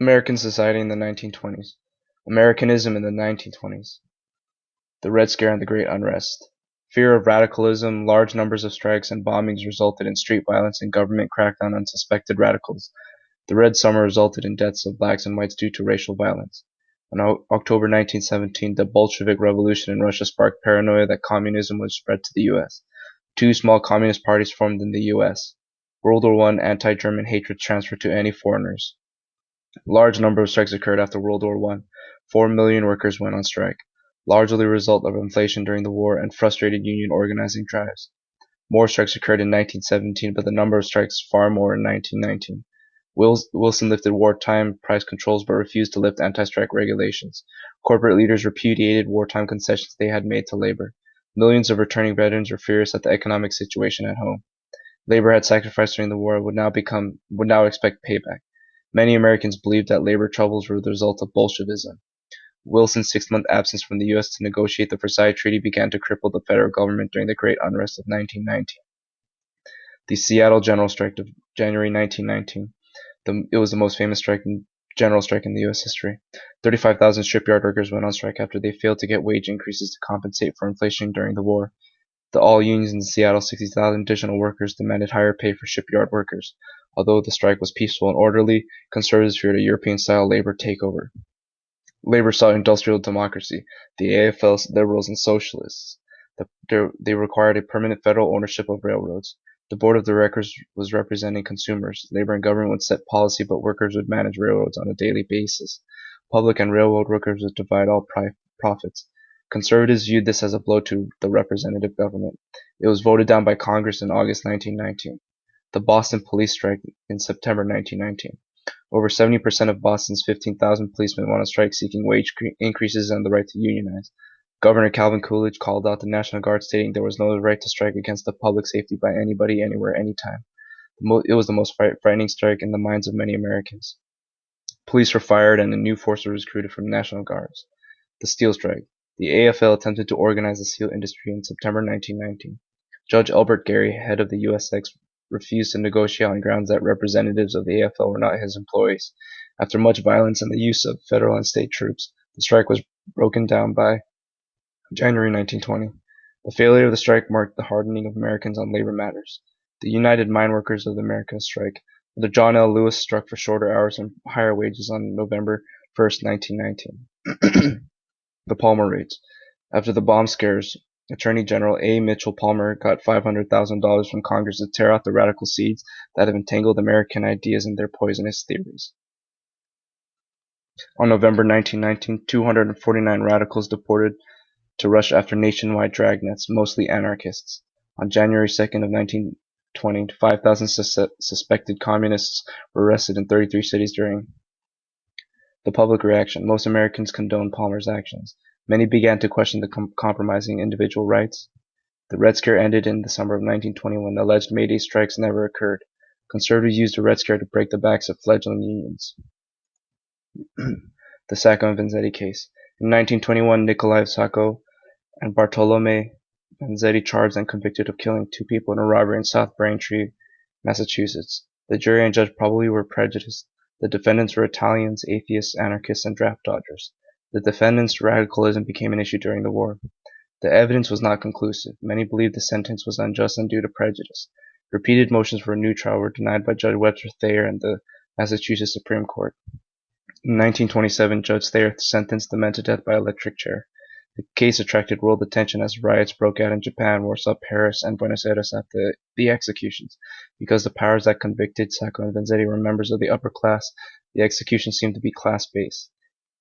American society in the 1920s. Americanism in the 1920s. The Red Scare and the Great Unrest. Fear of radicalism, large numbers of strikes and bombings resulted in street violence and government crackdown on suspected radicals. The Red Summer resulted in deaths of blacks and whites due to racial violence. On October 1917, the Bolshevik Revolution in Russia sparked paranoia that communism would spread to the U.S. Two small communist parties formed in the U.S. World War I anti-German hatred transferred to any foreigners. Large number of strikes occurred after World War I. 4 million workers went on strike, largely a result of inflation during the war and frustrated union organizing drives. More strikes occurred in 1917, but the number of strikes far more in 1919. Wilson lifted wartime price controls but refused to lift anti-strike regulations. Corporate leaders repudiated wartime concessions they had made to labor. Millions of returning veterans were furious at the economic situation at home. Labor had sacrificed during the war and would now expect payback. Many Americans believed that labor troubles were the result of Bolshevism. Wilson's 6-month absence from the U.S. to negotiate the Versailles Treaty began to cripple the federal government during the Great Unrest of 1919. The Seattle General Strike of January 1919. It was the most famous general strike in the U.S. history. 35,000 shipyard workers went on strike after they failed to get wage increases to compensate for inflation during the war. The all unions in Seattle, 60,000 additional workers, demanded higher pay for shipyard workers. Although the strike was peaceful and orderly, conservatives feared a European-style labor takeover. Labor sought industrial democracy. The AFL, liberals, and socialists. They required a permanent federal ownership of railroads. The board of directors was representing consumers. Labor and government would set policy, but workers would manage railroads on a daily basis. Public and railroad workers would divide all profits. Conservatives viewed this as a blow to the representative government. It was voted down by Congress in August 1919. The Boston police strike in September 1919. Over 70% of Boston's 15,000 policemen went on strike seeking wage increases and the right to unionize. Governor Calvin Coolidge called out the National Guard, stating there was no right to strike against the public safety by anybody, anywhere, anytime. It was the most frightening strike in the minds of many Americans. Police were fired and a new force was recruited from National Guards. The Steel Strike. The AFL attempted to organize the steel industry in September 1919. Judge Albert Gary, head of the USX, refused to negotiate on grounds that representatives of the AFL were not his employees. After much violence and the use of federal and state troops, the strike was broken down by January 1920. The failure of the strike marked the hardening of Americans on labor matters. The United Mine Workers of America strike. The John L. Lewis struck for shorter hours and higher wages on November 1st, 1919. The Palmer Raids. After the bomb scares, Attorney General A. Mitchell Palmer got $500,000 from Congress to tear out the radical seeds that have entangled American ideas in their poisonous theories. On November 1919, 249 radicals deported to Russia after nationwide dragnets, mostly anarchists. On January 2nd of 1920, 5,000 suspected communists were arrested in 33 cities during the public reaction. Most Americans condoned Palmer's actions. Many began to question the compromising individual rights. The Red Scare ended in the summer of 1920 when alleged May Day strikes never occurred. Conservatives used the Red Scare to break the backs of fledgling unions. The Sacco and Vanzetti case. In 1921, Nikolai Sacco and Bartolome Vanzetti charged and convicted of killing 2 people in a robbery in South Braintree, Massachusetts. The jury and judge probably were prejudiced. The defendants were Italians, atheists, anarchists, and draft dodgers. The defendants' radicalism became an issue during the war. The evidence was not conclusive. Many believed the sentence was unjust and due to prejudice. Repeated motions for a new trial were denied by Judge Webster Thayer and the Massachusetts Supreme Court. In 1927, Judge Thayer sentenced the men to death by electric chair. The case attracted world attention as riots broke out in Japan, Warsaw, Paris, and Buenos Aires after the executions. Because the powers that convicted Sacco and Vanzetti were members of the upper class, the execution seemed to be class-based.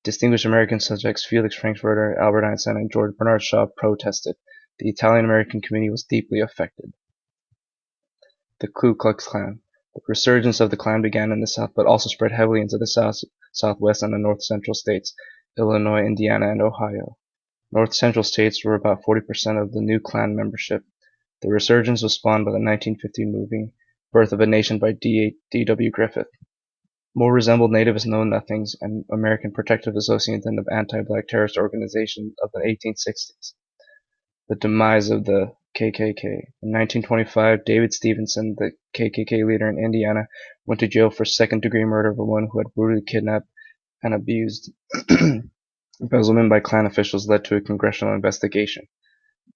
Distinguished American subjects Felix Frankfurter, Albert Einstein, and George Bernard Shaw protested. The Italian-American community was deeply affected. The Ku Klux Klan. The resurgence of the Klan began in the South, but also spread heavily into the Southwest and the North-Central states, Illinois, Indiana, and Ohio. North-Central states were about 40% of the new Klan membership. The resurgence was spawned by the 1950 movie Birth of a Nation by D.W. Griffith. More resembled nativist know-nothings and American Protective Association than the anti-black terrorist organization of the 1860s. The demise of the KKK. In 1925, David Stevenson, the KKK leader in Indiana, went to jail for second-degree murder of a woman who had brutally kidnapped and abused. Embezzlement by Klan officials led to a congressional investigation.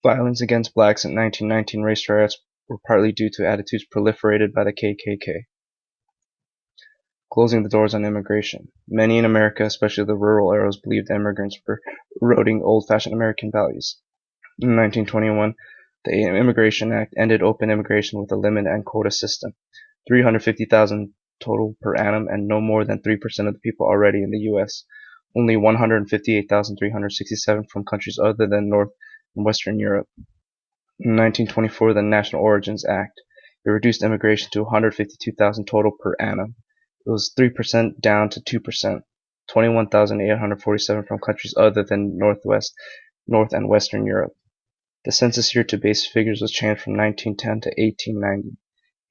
Violence against blacks in 1919 race riots were partly due to attitudes proliferated by the KKK. Closing the doors on immigration. Many in America, especially the rural areas, believed immigrants were eroding old-fashioned American values. In 1921, the Immigration Act ended open immigration with a limit and quota system, 350,000 total per annum, and no more than 3% of the people already in the U.S. Only 158,367 from countries other than North and Western Europe. In 1924, the National Origins Act. It reduced immigration to 152,000 total per annum. It was 3% down to 2%, 21,847 from countries other than North and Western Europe. The census year-to-base figures was changed from 1910 to 1890.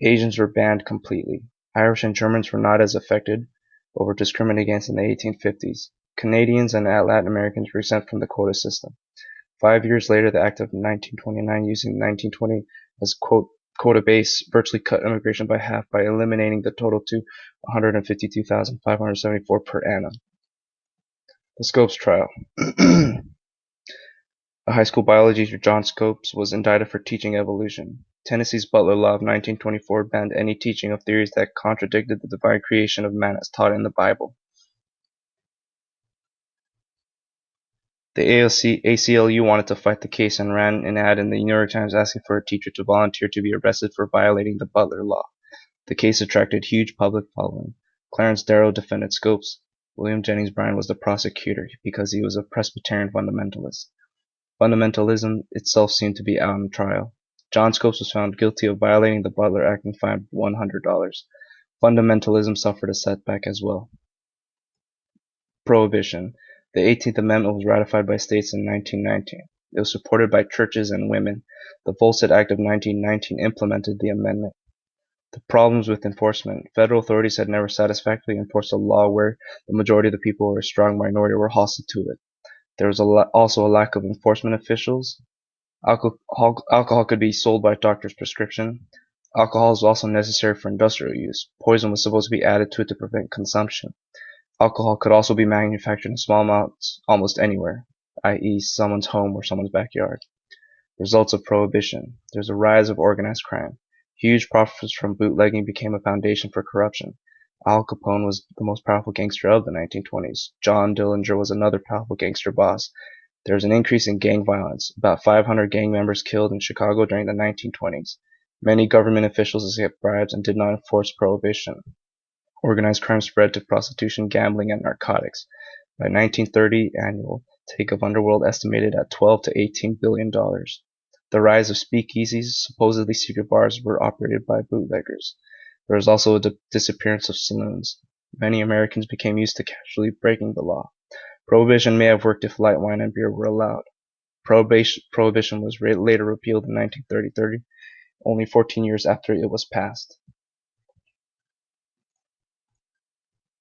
Asians were banned completely. Irish and Germans were not as affected, but were discriminated against in the 1850s. Canadians and Latin Americans were exempt from the quota system. 5 years later, the Act of 1929, using 1920 as quota base, virtually cut immigration by half by eliminating the total to 152,574 per annum. The Scopes Trial. A high school biology teacher, John Scopes, was indicted for teaching evolution. Tennessee's Butler Law of 1924 banned any teaching of theories that contradicted the divine creation of man as taught in the Bible. The ACLU wanted to fight the case and ran an ad in the New York Times asking for a teacher to volunteer to be arrested for violating the Butler Law. The case attracted huge public following. Clarence Darrow defended Scopes. William Jennings Bryan was the prosecutor because he was a Presbyterian fundamentalist. Fundamentalism itself seemed to be out on trial. John Scopes was found guilty of violating the Butler Act and fined $100. Fundamentalism suffered a setback as well. Prohibition. The 18th Amendment was ratified by states in 1919. It was supported by churches and women. The Volstead Act of 1919 implemented the amendment. The problems with enforcement. Federal authorities had never satisfactorily enforced a law where the majority of the people or a strong minority were hostile to it. There was also a lack of enforcement officials. Alcohol could be sold by doctor's prescription. Alcohol is also necessary for industrial use. Poison was supposed to be added to it to prevent consumption. Alcohol could also be manufactured in small amounts almost anywhere, i.e. someone's home or someone's backyard. Results of prohibition. There's a rise of organized crime. Huge profits from bootlegging became a foundation for corruption. Al Capone was the most powerful gangster of the 1920s. John Dillinger was another powerful gangster boss. There was an increase in gang violence. About 500 gang members killed in Chicago during the 1920s. Many government officials accepted bribes and did not enforce prohibition. Organized crime spread to prostitution, gambling, and narcotics. By 1930, annual take of underworld estimated at $12 to $18 billion. The rise of speakeasies, supposedly secret bars, were operated by bootleggers. There was also a disappearance of saloons. Many Americans became used to casually breaking the law. Prohibition may have worked if light wine and beer were allowed. Prohibition was later repealed in 1930, only 14 years after it was passed.